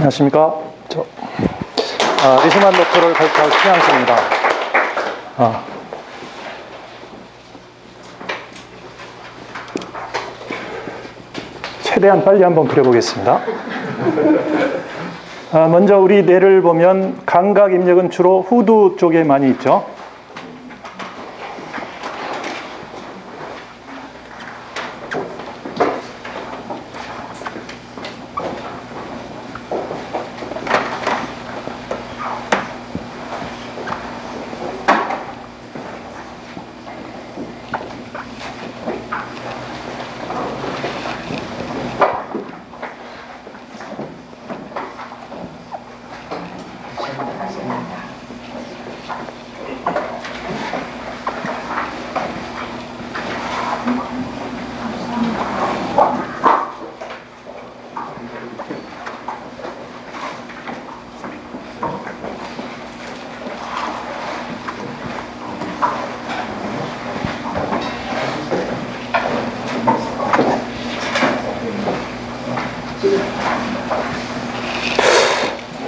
안녕하십니까. 리스만 로크를 발표할 최양수입니다. 최대한 빨리 한번 그려보겠습니다. 먼저 우리 뇌를 보면 감각 입력은 주로 후두 쪽에 많이 있죠.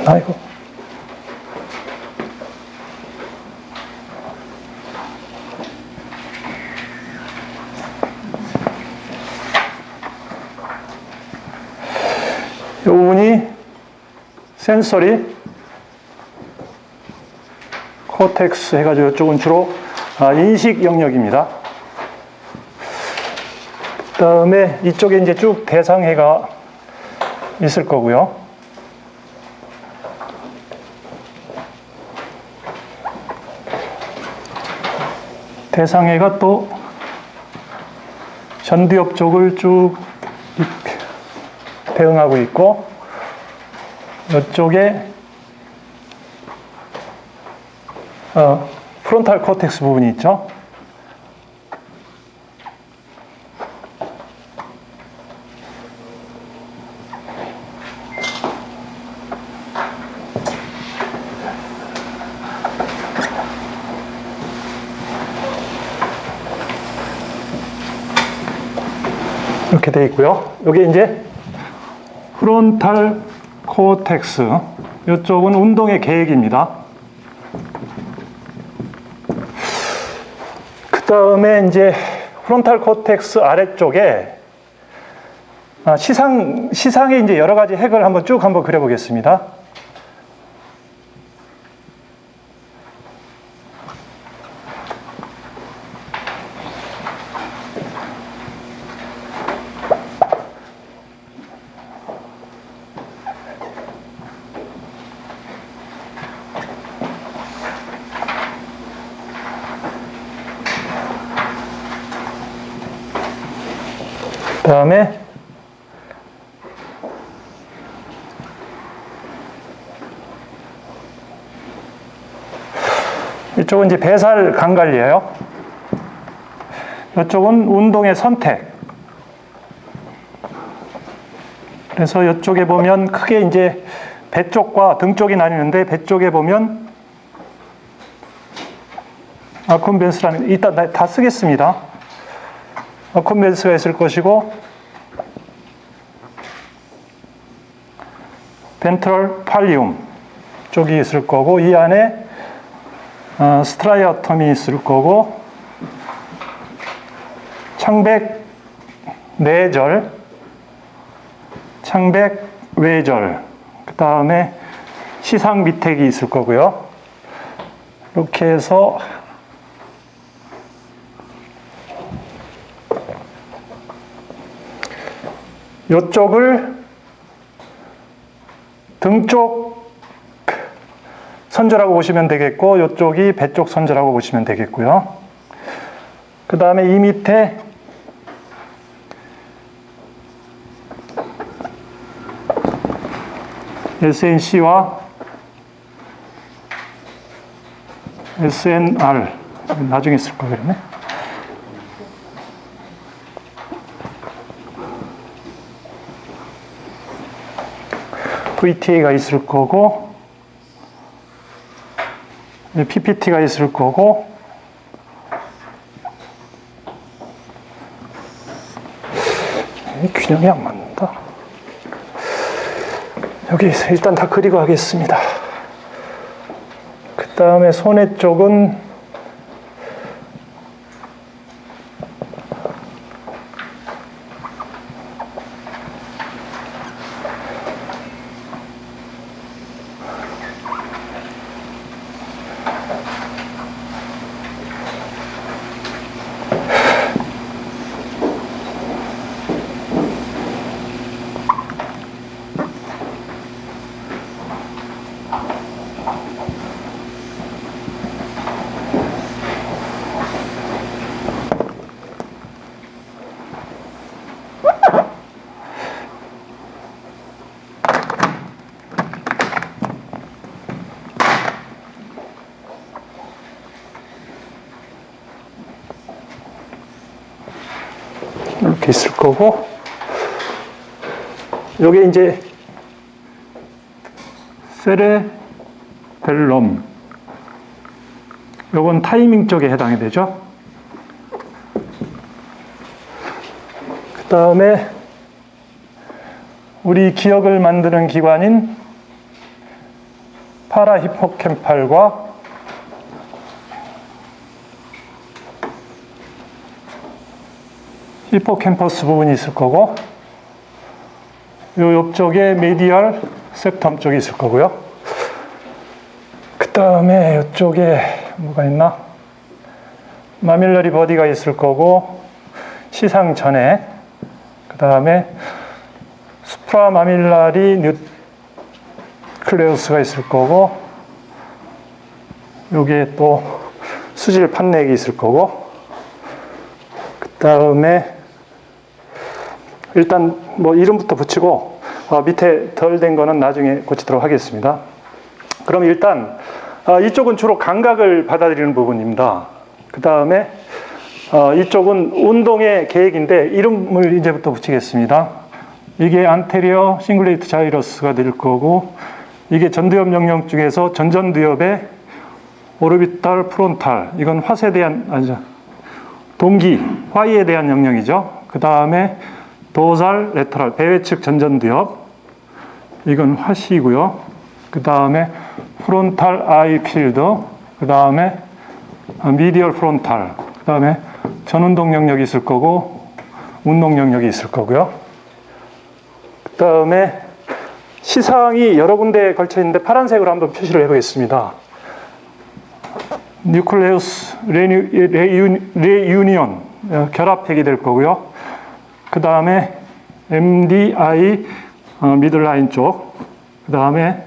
아이고. 이 부분이 센서리 코텍스 해가지고 이쪽은 주로 인식 영역입니다. 그 다음에 이쪽에 이제 쭉 대상해가 있을 거고요. 대상해가 또 전두엽 쪽을 쭉 대응하고 있고, 이쪽에 프론탈 코텍스 부분이 있죠. 이렇게 되어 있고요. 여기 이제 프론탈 코텍스, 이쪽은 운동의 계획입니다. 그 다음에 이제 프론탈 코텍스 아래쪽에 시상의 이제 여러 가지 핵을 한번 그려보겠습니다. 그 다음에 이쪽은 이제 배살 감관리예요. 이쪽은 운동의 선택. 그래서 이쪽에 보면 크게 이제 배 쪽과 등 쪽이 나뉘는데, 배 쪽에 보면 아콘벤스라는, 이따 다 쓰겠습니다. 아콘벤스가 있을 것이고, 벤트럴 팔리움 쪽이 있을 거고, 이 안에 스트라이어텀이 있을 거고, 창백 내절, 창백 외절, 그 다음에 시상 밑액이 있을 거고요. 이렇게 해서 이쪽을 등 쪽 선조라고 보시면 되겠고, 이쪽이 배 쪽 선조라고 보시면 되겠고요. 그 다음에 이 밑에 SNC와 SNR, 나중에 쓸 걸 그랬네. VTA가 있을 거고, PPT가 있을 거고, 균형이 안 맞는다. 여기 일단 다 그리고 하겠습니다. 그 다음에 손해 쪽은 이렇게 있을 거고, 요게 이제 세레벨럼, 요건 타이밍 쪽에 해당이 되죠. 그 다음에 우리 기억을 만드는 기관인 파라히포캠팔과 히포캠퍼스 부분이 있을 거고, 요 옆쪽에 메디얼 셉텀 쪽이 있을 거고요. 그 다음에 이쪽에 뭐가 있나? 마밀러리 버디가 있을 거고, 시상 전에, 그 다음에 수프라 마밀라리 뉴클레우스가 있을 거고, 요게 또 수질 판내액이 있을 거고, 그 다음에 일단 뭐 이름부터 붙이고 밑에 덜 된 거는 나중에 고치도록 하겠습니다. 그럼 일단 이쪽은 주로 감각을 받아들이는 부분입니다. 그 다음에 이쪽은 운동의 계획인데 이름을 이제부터 붙이겠습니다. 이게 안테리어 싱글레이트 자이러스가 될 거고, 이게 전두엽 영역 중에서 전전두엽의 오르비탈 프론탈, 이건 화세에 대한, 아니죠, 동기, 화이에 대한 영역이죠. 그 다음에 도살 레터럴, 배외측 전전두엽, 이건 화시고요. 그 다음에 프론탈 아이 필드, 그 다음에 미디얼 프론탈, 그 다음에 전운동 영역이 있을 거고, 운동 영역이 있을 거고요. 그 다음에 시상이 여러 군데에 걸쳐 있는데 파란색으로 한번 표시를 해보겠습니다. 뉴클레우스 레유니온, 결합핵이 될 거고요. 그 다음에 MDI 미들라인 쪽, 그 다음에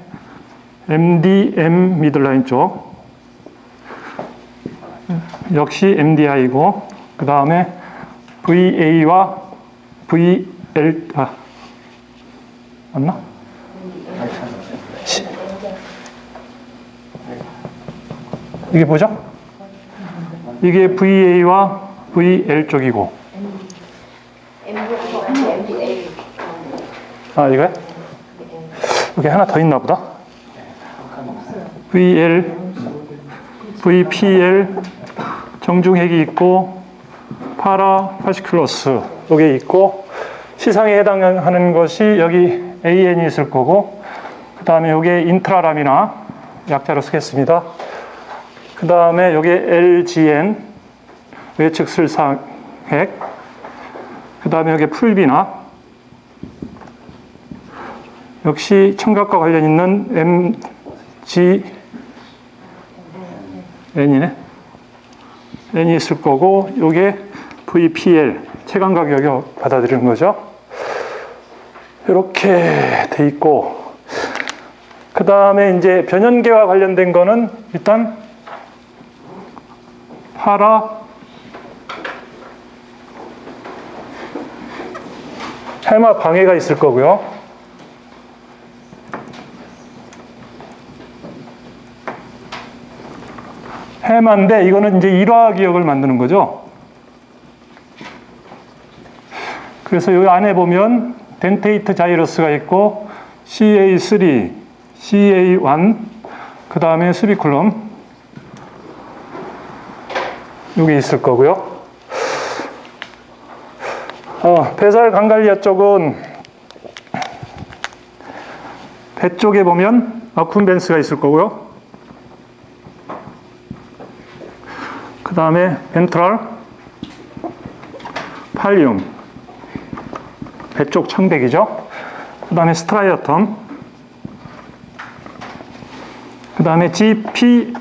MDM 미들라인 쪽, 역시 MDI고, 그 다음에 VA와 VL, 맞나? 이게 뭐죠? 이게 VA와 VL 쪽이고, 이거요? 여기 하나 더 있나 보다. VL, VPL, 정중핵이 있고, 파라파시큘러스, 여기 있고, 시상에 해당하는 것이 여기 AN이 있을 거고, 그 다음에 여기에 인트라라미나, 약자로 쓰겠습니다. 그 다음에 여기에 LGN, 외측 슬상핵, 그 다음에 여기에 풀비나, 역시 청각과 관련 있는 MGN이네. N이 있을 거고, 요게 VPL, 체감각 영역 받아들이는 거죠. 이렇게 돼 있고, 그 다음에 이제 변연계와 관련된 거는 일단 해마 방해가 있을 거고요. 해마인데 이거는 이제 일화 기억을 만드는 거죠. 그래서 여기 안에 보면 덴테이트 자이러스가 있고 CA3, CA1, 그 다음에 스비쿨럼 여기 있을 거고요. 배설 강갈리아 쪽은 배 쪽에 보면 아쿤벤스가 있을 거고요. 그 다음에 벤트럴, 팔리움, 배 쪽 창백이죠. 그 다음에 스트라이어텀, 그 다음에 GPI,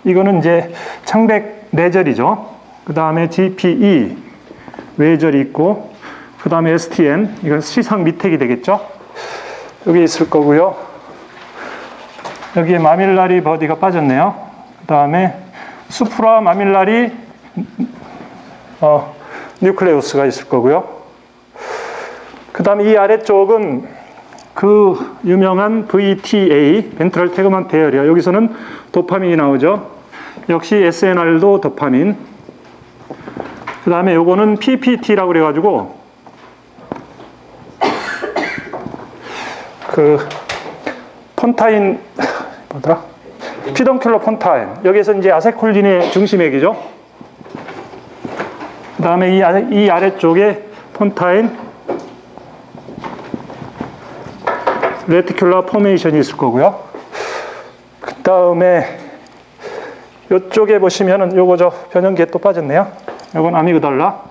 이거는 이제 창백 내절이죠. 그 다음에 GPE, 외절이 있고, 그 다음에 STN, 이건 시상 밑택이 되겠죠. 여기 있을 거고요. 여기에 마밀라리 버디가 빠졌네요. 그 다음에 수프라 마밀라리 뉴클레우스가 있을 거고요. 그 다음에 이 아래쪽은 그 유명한 VTA, 벤트럴 태그먼트 에어리어. 여기서는 도파민이 나오죠. 역시 SNR도 도파민. 그 다음에 요거는 PPT라고 그래가지고 그 폰타인 뭐더라? 피던큘러 폰타인. 여기에서 이제 아세콜린의 중심액이죠. 그 다음에 이 아래쪽에 폰타인 레티큘러 포메이션이 있을 거고요. 그 다음에 이쪽에 보시면은 요거 저 변형기에 또 빠졌네요. 요건 아미그달라.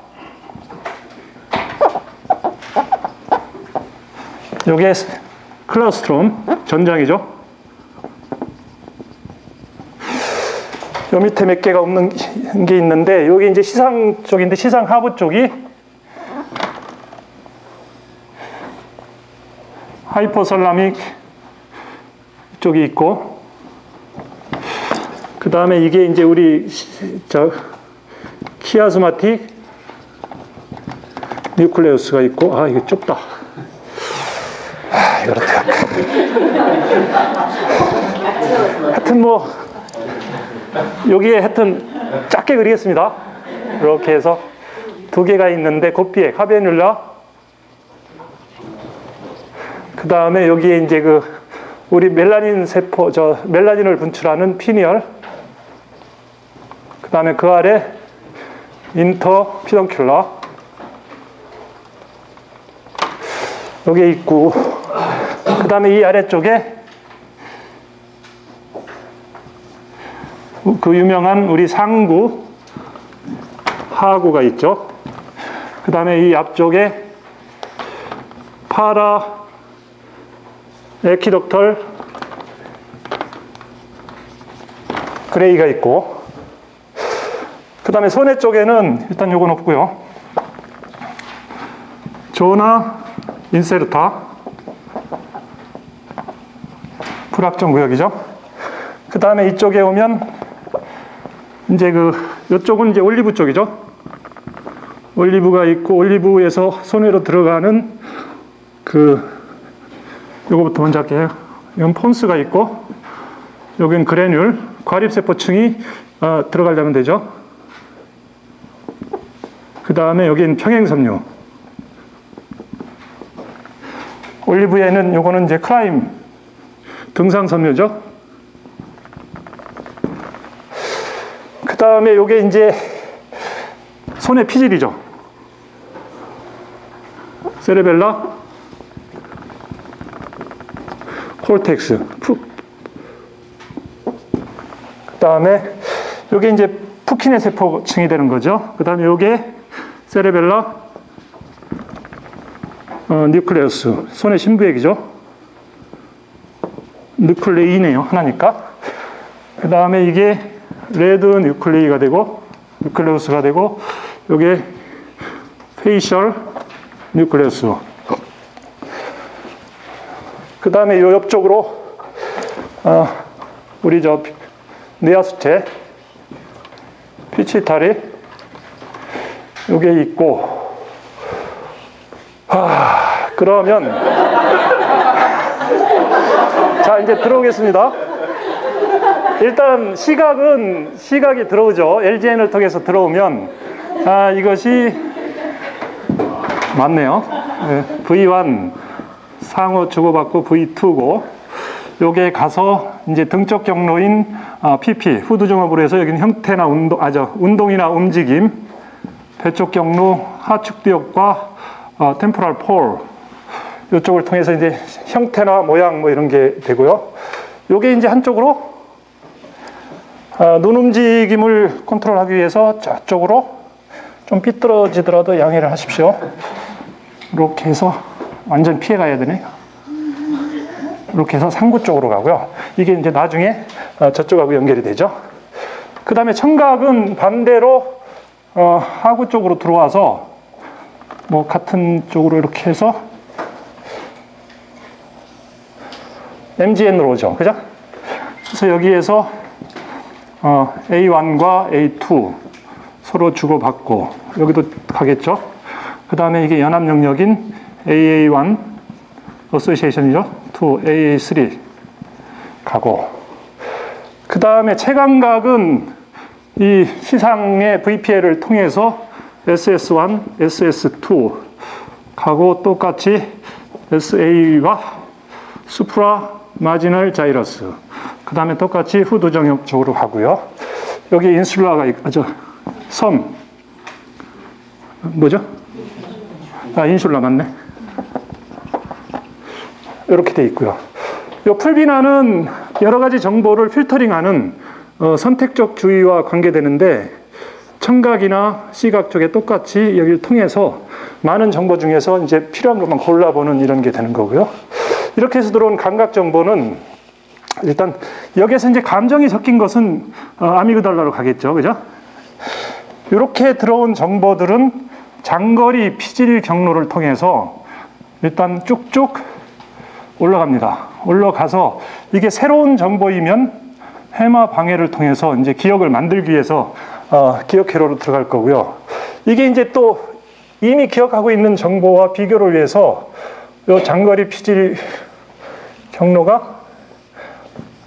요게 클러스트롬 전장이죠. 요 밑에 몇 개가 없는 게 있는데, 여기 이제 시상 쪽인데, 시상 하부 쪽이 하이포설라믹 쪽이 있고, 그 다음에 이게 이제 우리 키아스마틱 뉴클레우스가 있고, 아, 이거 좁다. 아, 이걸 어떻게 할까. 하여튼 뭐, 여기에 하여튼 작게 그리겠습니다. 이렇게 해서 두 개가 있는데, 고피액, 하베눌라. 그 다음에 여기에 이제 우리 멜라닌 세포, 멜라닌을 분출하는 피니얼. 그 다음에 그 아래 인터 피던큘라. 여기에 있고, 그 다음에 이 아래쪽에 그 유명한 우리 상구, 하구가 있죠. 그 다음에 이 앞쪽에 파라 에키덕털 그레이가 있고, 그 다음에 손해 쪽에는 일단 요건 없고요. 조나 인세르타 불확정 구역이죠. 그 다음에 이쪽에 오면 이제 이쪽은 이제 올리브 쪽이죠. 올리브가 있고, 올리브에서 손해로 들어가는 요거부터 먼저 할게요. 이건 폰스가 있고, 여긴 그래뉼, 과립세포층이 들어가려면 되죠. 그 다음에 여긴 평행섬유. 올리브에는 요거는 이제 크라임, 등상섬유죠. 그 다음에 요게 이제 손의 피질이죠. 세레벨라, 콜텍스, 그 다음에 요게 이제 푸킨의 세포층이 되는 거죠. 그 다음에 요게 세레벨라, 뉴클레우스, 손의 심부액이죠. 뉴클레이네요, 하나니까. 그 다음에 이게 레드 뉴클레이가 되고, 뉴클레우스가 되고, 요게 페이셜 뉴클레우스. 그 다음에 요 옆쪽으로 우리 뇌하수체 피치타리 요게 있고, 그러면 자, 이제 들어오겠습니다. 일단 시각이 들어오죠. LGN을 통해서 들어오면 이것이 맞네요. V1 상호 주고받고 V2고, 요게 가서 이제 등쪽 경로인 PP 후두 종합으로 해서 여기는 형태나 운동이나 움직임, 배쪽 경로 하축 비역과 템포럴 폴, 이쪽을 통해서 이제 형태나 모양 뭐 이런 게 되고요. 요게 이제 한쪽으로 눈 움직임을 컨트롤하기 위해서 저쪽으로 좀 삐뚤어지더라도 양해를 하십시오. 이렇게 해서 완전 피해 가야 되네. 이렇게 해서 상구 쪽으로 가고요. 이게 이제 나중에 저쪽하고 연결이 되죠. 그 다음에 청각은 반대로 하구 쪽으로 들어와서 뭐 같은 쪽으로 이렇게 해서 MGN으로 오죠. 그죠? 그래서 여기에서 A1과 A2 서로 주고받고 여기도 가겠죠. 그 다음에 이게 연합 영역인 AA1 어소시에이션이죠. to AA3 가고 그 다음에 체감각은 이 시상의 VPL을 통해서 SS1, SS2 가고 똑같이 SA와 수프라 마지널 자이러스 그 다음에 똑같이 후두 정역 쪽으로 가고요. 여기 인슐라가 섬 뭐죠? 인슐라 맞네. 이렇게 돼 있고요. 이 풀비나는 여러 가지 정보를 필터링하는 선택적 주의와 관계되는데 청각이나 시각 쪽에 똑같이 여기를 통해서 많은 정보 중에서 이제 필요한 것만 골라보는 이런 게 되는 거고요. 이렇게 해서 들어온 감각 정보는 일단 여기에서 이제 감정이 섞인 것은 아미그달라로 가겠죠. 그죠? 이렇게 들어온 정보들은 장거리 피질 경로를 통해서 일단 쭉쭉 올라갑니다. 올라가서 이게 새로운 정보이면 해마 방해를 통해서 이제 기억을 만들기 위해서 기억 회로로 들어갈 거고요. 이게 이제 또 이미 기억하고 있는 정보와 비교를 위해서 이 장거리 피질 경로가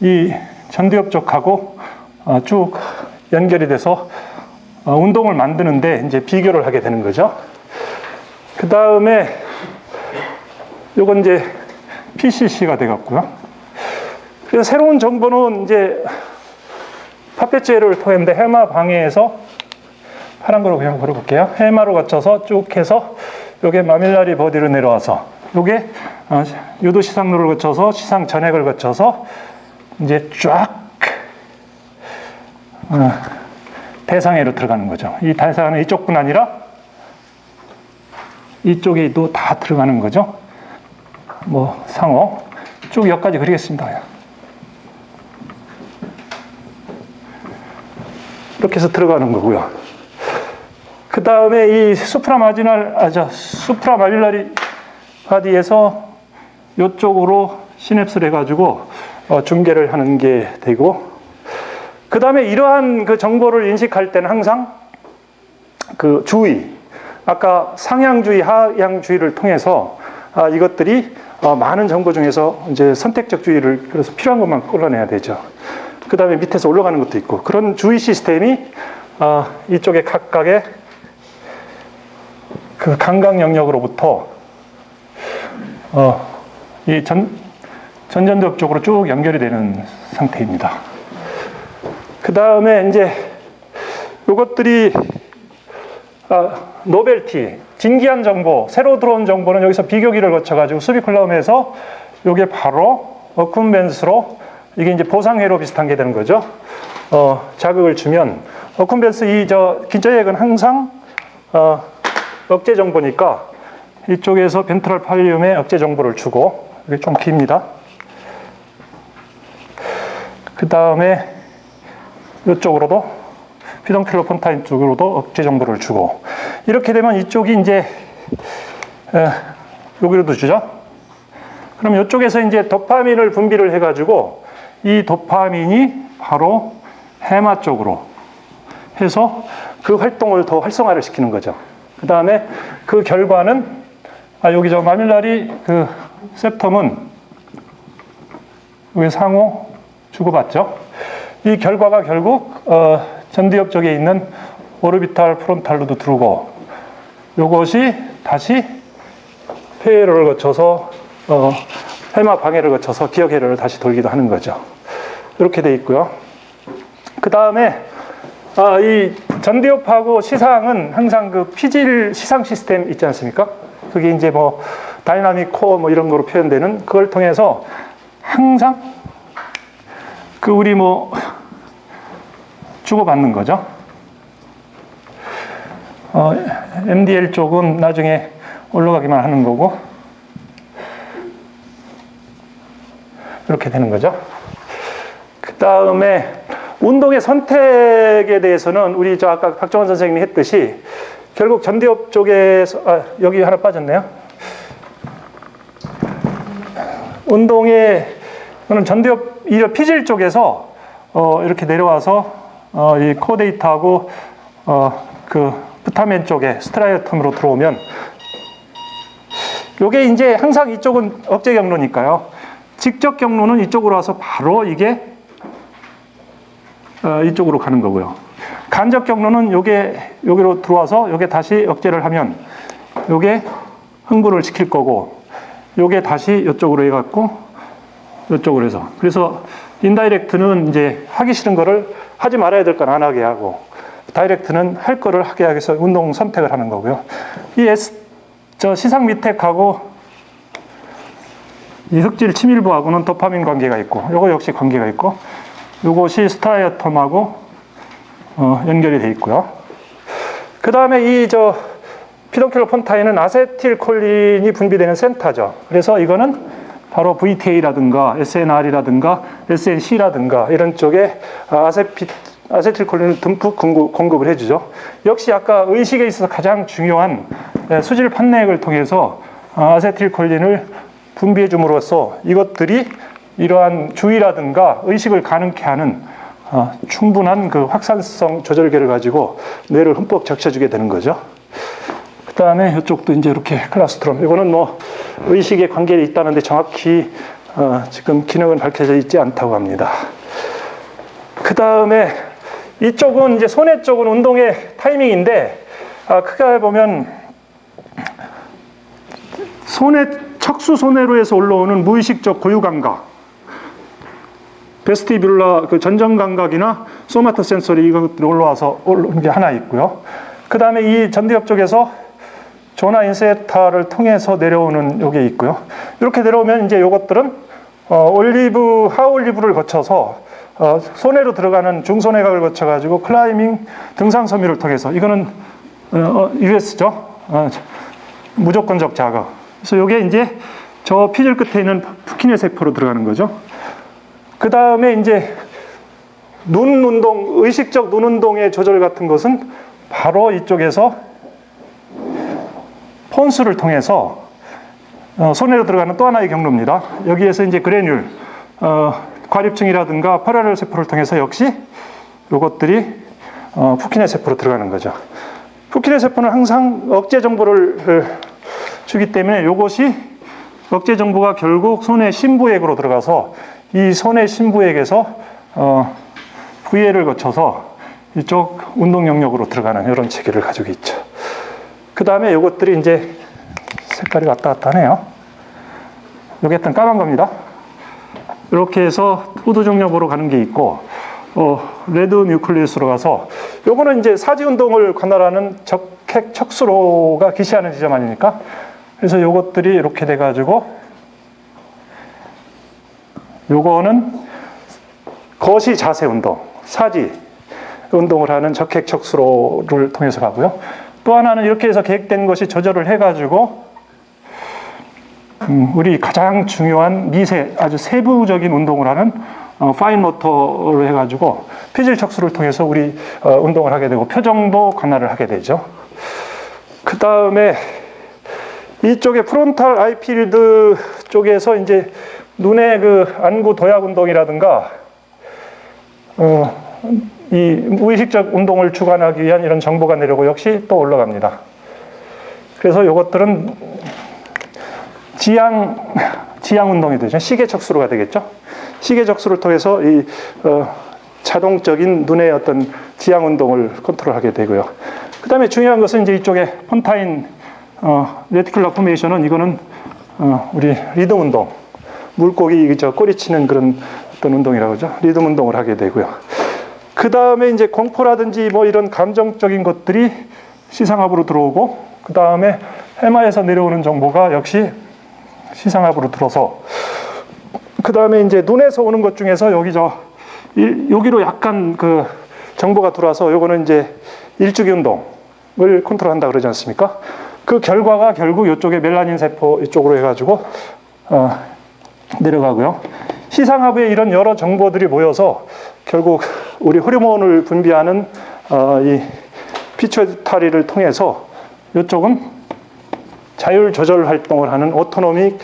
이 전두엽 쪽하고 쭉 연결이 돼서 운동을 만드는데 이제 비교를 하게 되는 거죠. 그 다음에 요건 이제 PCC가 되겠고요. 그래서 새로운 정보는 이제 파페체를 통했는데 해마 방해에서 파란 거로 그냥 걸어볼게요. 해마로 거쳐서 쭉 해서 요게 마밀라리 버디로 내려와서 요게 유도 시상로를 거쳐서 시상 전액을 거쳐서 이제 쫙 대상해로 들어가는 거죠. 이 대상은 이쪽뿐 아니라 이쪽에도 다 들어가는 거죠. 뭐 상어 쭉 여기까지 그리겠습니다. 이렇게 해서 들어가는 거고요. 그 다음에 이 수프라 마밀라리 바디에서 이쪽으로 시냅스를 해가지고 중계를 하는 게 되고, 그 다음에 이러한 그 정보를 인식할 때는 항상 그 주의, 아까 상향주의, 하향주의를 통해서 이것들이 많은 정보 중에서 이제 선택적 주의를, 그래서 필요한 것만 끌어내야 되죠. 그 다음에 밑에서 올라가는 것도 있고, 그런 주의 시스템이 이쪽에 각각의 그 감각 영역으로부터 이 전전두엽 쪽으로 쭉 연결이 되는 상태입니다. 그 다음에 이제 이것들이 노벨티, 진기한 정보, 새로 들어온 정보는 여기서 비교기를 거쳐가지고 수비클럼에서 이게 바로 어쿰벤스로 이게 이제 보상회로 비슷한 게 되는 거죠. 자극을 주면 어쿰벤스 긴저액은 항상 억제 정보니까 이쪽에서 벤트럴 팔리움에 억제 정보를 주고, 이게 좀 깁니다. 그 다음에 이쪽으로도 피덩킬러 폰타인 쪽으로도 억제 정보를 주고, 이렇게 되면 이쪽이 이제 여기로도 주죠. 그럼 이쪽에서 이제 도파민을 분비를 해가지고 이 도파민이 바로 해마 쪽으로 해서 그 활동을 더 활성화를 시키는 거죠. 그 다음에 그 결과는 여기 마밀라리 그 septum은 여기 상호 주고받죠. 이 결과가 결국 전두엽 쪽에 있는 오르비탈 프론탈로도 들어오고, 이것이 다시 폐회로를 거쳐서 해마 방해를 거쳐서 기억 회로를 다시 돌기도 하는 거죠. 이렇게 돼 있고요. 그 다음에 이 전두엽하고 시상은 항상 그 피질 시상 시스템 있지 않습니까? 그게 이제 뭐 다이나믹 코어 뭐 이런 거로 표현되는 그걸 통해서 항상 그 우리 뭐 주고받는 거죠. MDL 쪽은 나중에 올라가기만 하는 거고 이렇게 되는 거죠. 그 다음에 운동의 선택에 대해서는 우리 저 아까 박정원 선생님이 했듯이 결국 전디업 쪽에서 여기 하나 빠졌네요. 운동의 전디업 이런 피질 쪽에서 이렇게 내려와서 이 코어 데이터하고 그 부타멘 쪽에 스트라이어텀으로 들어오면 요게 이제 항상 이쪽은 억제 경로니까요. 직접 경로는 이쪽으로 와서 바로 이게 이쪽으로 가는 거고요. 간접 경로는 요게 여기로 들어와서 요게 다시 억제를 하면 요게 흥분을 시킬 거고 요게 다시 이쪽으로 해갖고 이쪽으로 해서 그래서 인다이렉트는 이제 하기 싫은 거를 하지 말아야 될 건 안 하게 하고 다이렉트는 할 거를 하게 하기 위해서 운동 선택을 하는 거고요. 이 저 시상 미택하고 이 흑질 치밀부하고는 도파민 관계가 있고 요거 역시 관계가 있고 요것이 스트라이어텀하고 연결이 돼 있고요. 그 다음에 이 저 피도킬로폰타인은 아세틸콜린이 분비되는 센터죠. 그래서 이거는 바로 VTA라든가 SNR이라든가 SNC라든가 이런 쪽에 아세틸콜린을 듬뿍 공급을 해주죠. 역시 아까 의식에 있어서 가장 중요한 수질 판내액을 통해서 아세틸콜린을 분비해 줌으로써 이것들이 이러한 주의라든가 의식을 가능케 하는 충분한 그 확산성 조절계를 가지고 뇌를 흠뻑 적셔주게 되는 거죠. 그 다음에 이쪽도 이제 이렇게 클라스트롬. 이거는 뭐 의식에 관계가 있다는데 정확히 지금 기능은 밝혀져 있지 않다고 합니다. 그 다음에 이쪽은 이제 손해 쪽은 운동의 타이밍인데 크게 보면 척수 손해로 해서 올라오는 무의식적 고유 감각, 베스티뷸라 그 전정 감각이나 소마토 센서리 이것들이 올라와서 올라온 게 하나 있고요. 그 다음에 이 전디업 쪽에서 조나 인세타를 통해서 내려오는 요게 있고요. 이렇게 내려오면 이제 요것들은 하올리브를 거쳐서 손해로 들어가는 중손해각을 거쳐가지고 클라이밍 등상 섬유를 통해서 이거는 US죠. 무조건적 자극. 그래서 요게 이제 저 피질 끝에 있는 푸키네 세포로 들어가는 거죠. 그 다음에 이제 눈 운동, 의식적 눈 운동의 조절 같은 것은 바로 이쪽에서 폰스를 통해서 손해로 들어가는 또 하나의 경로입니다. 여기에서 이제 그래뉼, 과립층이라든가 파라렐 세포를 통해서 역시 이것들이 푸키네 세포로 들어가는 거죠. 푸키네 세포는 항상 억제 정보를 주기 때문에 이것이 억제 정보가 결국 손해 심부액으로 들어가서 이 손해 심부액에서 VL을 거쳐서 이쪽 운동 영역으로 들어가는 이런 체계를 가지고 있죠. 그 다음에 이것들이 이제 색깔이 왔다 갔다 하네요. 여기 일단 까만 겁니다. 이렇게 해서 후드 중력으로 가는 게 있고, 레드 뉴클리우스로 가서, 요거는 이제 사지 운동을 관할하는 적핵 척수로가 기시하는 지점 아닙니까? 그래서 요것들이 이렇게 돼가지고, 요거는 거시 자세 운동, 사지 운동을 하는 적핵 척수로를 통해서 가고요. 또 하나는 이렇게 해서 계획된 것이 조절을 해가지고 우리 가장 중요한 미세, 아주 세부적인 운동을 하는 파인 모터로 해가지고 피질 척수를 통해서 우리 운동을 하게 되고 표정도 관할을 하게 되죠. 그 다음에 이쪽에 프론탈 아이필드 쪽에서 이제 눈의 그 안구 도약 운동이라든가 이 무의식적 운동을 주관하기 위한 이런 정보가 내려오고 역시 또 올라갑니다. 그래서 이것들은 지향 운동이 되죠. 시계 척수로가 되겠죠. 시계 척수를 통해서 이 자동적인 눈의 어떤 지향 운동을 컨트롤하게 되고요. 그 다음에 중요한 것은 이제 이쪽에 폰타인 레티큘러 포메이션은 이거는 우리 리듬 운동, 물고기 꼬리 치는 그런 어떤 운동이라고 하죠. 리듬 운동을 하게 되고요. 그 다음에 이제 공포라든지 뭐 이런 감정적인 것들이 시상압으로 들어오고, 그 다음에 해마에서 내려오는 정보가 역시 시상압으로 들어서 그 다음에 이제 눈에서 오는 것 중에서 여기로 약간 그 정보가 들어와서 요거는 이제 일주기 운동을 컨트롤한다 그러지 않습니까? 그 결과가 결국 이쪽에 멜라닌 세포 이쪽으로 해가지고 내려가고요. 시상하부에 이런 여러 정보들이 모여서 결국 우리 호르몬을 분비하는 이 피추타리를 통해서 이쪽은 자율 조절 활동을 하는 오토노믹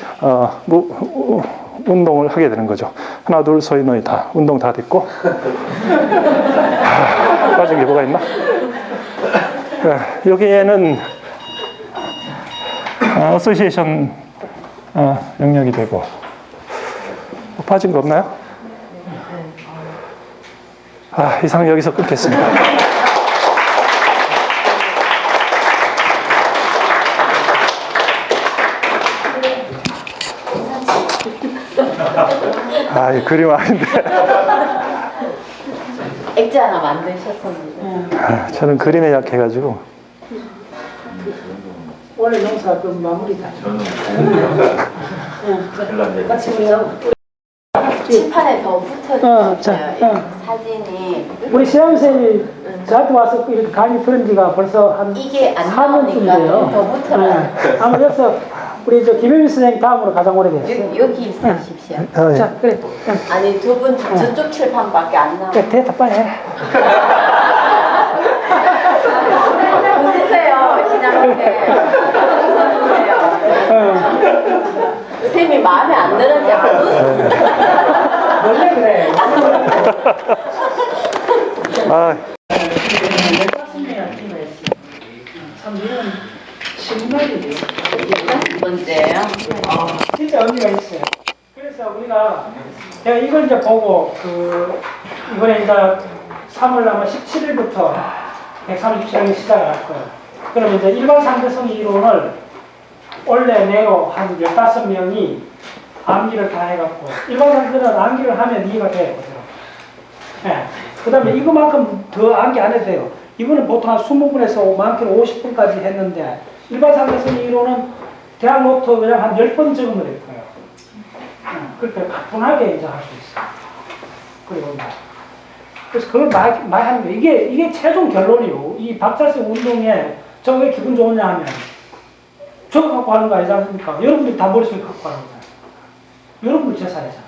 운동을 하게 되는 거죠. 하나, 둘, 서희, 너희 다 운동 다 됐고 빠진 게 뭐가 있나? 여기에는 어소시에이션 영역이 되고 빠진 거 없나요? 이상 여기서 끊겠습니다. 이 그림 아닌데. 액자 하나 만드셨었는데. 저는 그림에 약해가지고. 원래 농사 그 마무리다. 같이 우리가 칠판에 더 붙어있어요. 사진이. 우리 시험생이 저한테 와서 이렇게 강의 들은 지가 벌써 한 이게 안 4년쯤돼요. 더 붙어요. 아마 그래서 우리 김혜민 선생님 다음으로 가장 오래됐어요. 여기 있으십시오. 자, 그래. 아니 두 분 저쪽 칠판밖에 안 나와요. 그래, 됐다 빨리 해. 웃으세요, 시장님께. 웃어주세요. 쌤이 마음에 안 드는지 안 웃어요. 원래 그래. 참 이런 신발이에요. 몇 번째예요? 진짜 의미가 있어요. 그래서 우리가 제가 이걸 이제 보고 이번에 이제 3월 아마 17일부터 137항이 시작을 할 거예요. 그러면 이제 일반 상대성 이론을 원래 내로 한 15명이 암기를 다 해갖고 일반 상대는 암기를 하면 이해가 돼요. 네. 그 다음에 이거만큼 더 암기 안 해도 돼요. 이거는 보통 한 20분에서 많게는 50분까지 했는데 일반 상대성 이론은 대학 노트 그냥 한 10번 적으면 될 거예요. 그렇게 가뿐하게 이제 할 수 있어요. 그리고 그래서 그걸 많이 하는 거예요. 이게 최종 결론이요. 이 박자식 운동에 저거 왜 기분 좋으냐 하면 저거 갖고 하는 거 아니지 않습니까? 여러분들이 다 머릿속에 갖고 하는 거잖아요. 여러분들 제사이잖아요.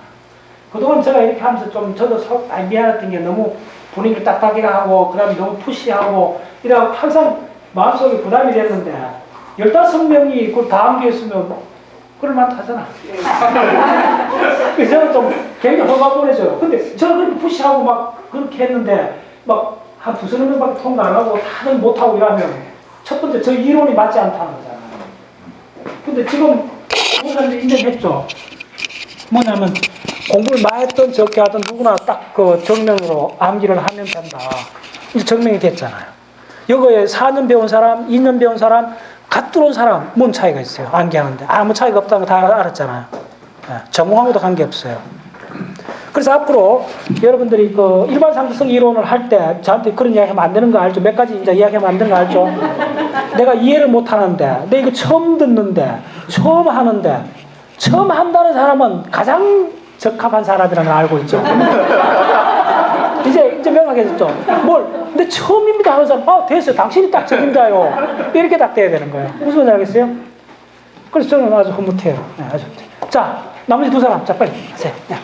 그동안 제가 이렇게 하면서 좀 저도 많이 미안했던 게 너무 분위기를 딱딱하게 하고 그 다음에 너무 푸시하고 이러고 항상 마음속에 부담이 됐는데 15명이 그걸 다 암기했으면 그럴만 하잖아. 그래서 저는 좀 굉장히 허가 보내줘요. 근데 저는 그렇게 푸시하고 막 그렇게 했는데 막 한 두세 명밖에 통과 안 하고 다들 못하고 이러면 첫 번째 저 이론이 맞지 않다는 거잖아요. 근데 지금 사람들이 인정했죠. 뭐냐면 공부를 많이 했던 적게 하던 누구나 딱 그 정면으로 암기를 하면 된다. 이제 증명이 됐잖아요. 여거에 4년 배운 사람, 2년 배운 사람, 갓 들어온 사람, 뭔 차이가 있어요? 암기하는데. 아무 차이가 없다는 거 다 알았잖아요. 전공하고도 관계없어요. 그래서 앞으로 여러분들이 그 일반 상대성 이론을 할 때 저한테 그런 이야기 하면 안 되는 거 알죠? 몇 가지 이제 이야기하면 안 되는 거 알죠? 내가 이해를 못 하는데, 내가 이거 처음 듣는데, 처음 하는데, 처음 한다는 사람은 가장 적합한 사람이라는 걸 알고 있죠. 이제 명확해졌죠. 근데 처음입니다 하는 사람, 됐어요. 당신이 딱 적임자요. 이렇게 딱 돼야 되는 거예요. 무슨 말인지 알겠어요? 그래서 저는 아주 흐뭇해요. 네, 아주. 자, 나머지 두 사람, 자, 빨리 하세요. 네.